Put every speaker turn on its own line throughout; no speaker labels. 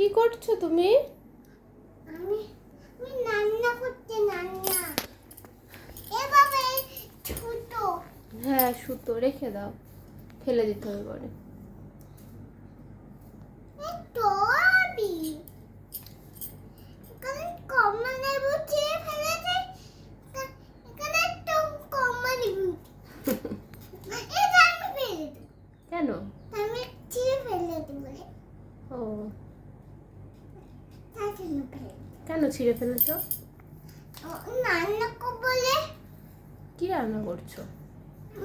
কি করছো তুমি?
আমি আমি রান্না করতে রান্না এভাবে ছোট
হ্যাঁ, সুতো রেখে দাও, ফেলে দিতে হবে পরে।
তোবি এখানে কমলা লেবু ছিঁড়ে ফেলেছে এখানে একটু কমলা লেবু এটা আমি ফেলে দেব
কেন?
আমি ছিঁড়ে ফেলে দেব বলে
ও,
তাই জন্য ফেলে
কেন ছিঁড়ে ফেলেছো?
রান্না করবো বলে
কি রান্না করছো?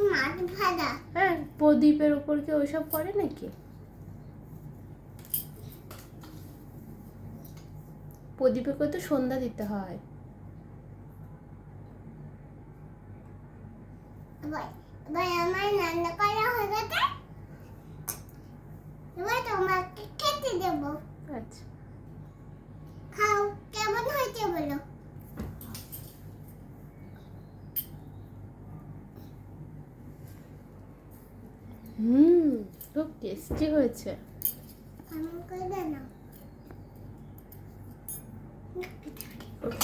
মাছ ভাজা
হ্যাঁ, প্রদীপের উপর কি ওইসব করে নাকি? প্রদীপে করে তো সন্ধ্যা দিতে হয়।
এবার এবার আমার রান্না করা হয়ে গেছে এবার তোমাকে খেতে দেবো
আচ্ছা,
খাও কেমন হয়েছে বলো
খুব টেস্টি হয়েছে।
কেমন করে জানো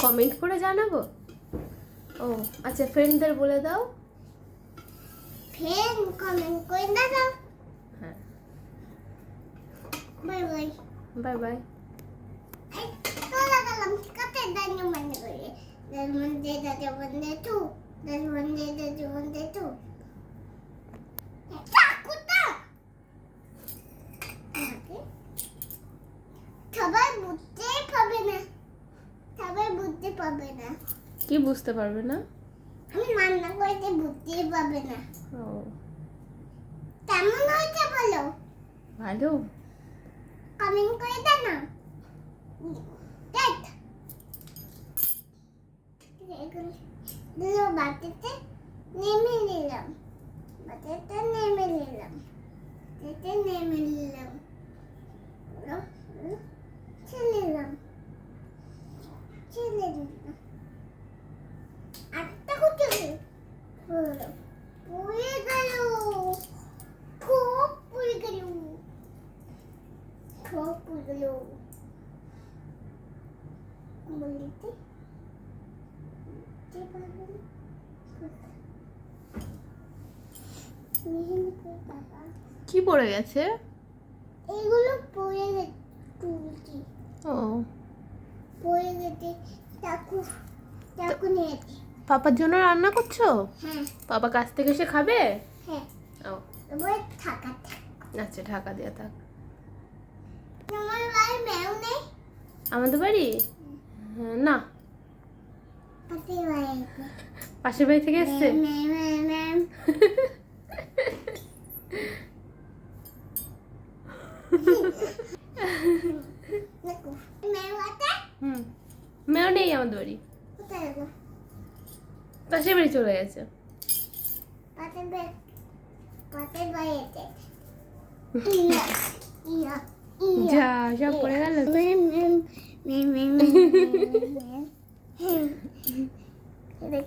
কমেন্ট করে জানাবো। ও আচ্ছা, ফ্রেন্ডদের বলে দাও।
ফের কমেন্ট করে দাও
হ্যাঁ,
বাই বাই
বাই বাই।
এই তো লাগালাম কাতে দাঁড়িয়ে মানে করে দাদা বন্ধে তু দাদা বন্ধে তু চাকুটা সবাই বুঝতে পাবে না সবাই বুঝতে পাবে না
কি বুঝতে পারবে না?
আমি রান্না করতে বুঝতে পাবে না
ও,
কেমন হয়েছে বলো
ভালো।
কমেন্ট করে দাও না দেখ এগুলো বাটিতে নেমে নিলাম বাটিতে নেমে নিলাম বাটিতে নেমে নিলাম ছেলে নিলাম ছেলে নিলাম আটটা করতে পুড়ে গেল খুব পুড়ে গেল খুব পুড়ে গেল বলিতে
কি পড়ে গেছে?
এগুলো পড়ে গেছে তুলছি
ও,
পড়ে গেছে চাকু চাকু নিয়েছি
পাপার জন্য রান্না করছো?
হ্যাঁ
পাপা কাছ থেকে এসে খাবে?
হ্যাঁ
ও
এবার থাকা থাক
আচ্ছা, ঢাকা দেওয়া থাক।
তোমার বাড়ি মেও নেই
আমাদের বাড়ি? হ্যাঁ, না,
পাশের বাড়ি
পাশের বাড়ি থেকে এসছে।
ম্যাম দেখো মেও আছে
মেয়েও নেই আমাদের বাড়ি,
কোথায় দেখো
পাশের বাড়ি চলে গেছে।
পাশের বাড়িতে ইয়া ইয়া
যা, সব পড়ে গেল।
Ma'am ma'am ma'am ma'am ma'am ma'am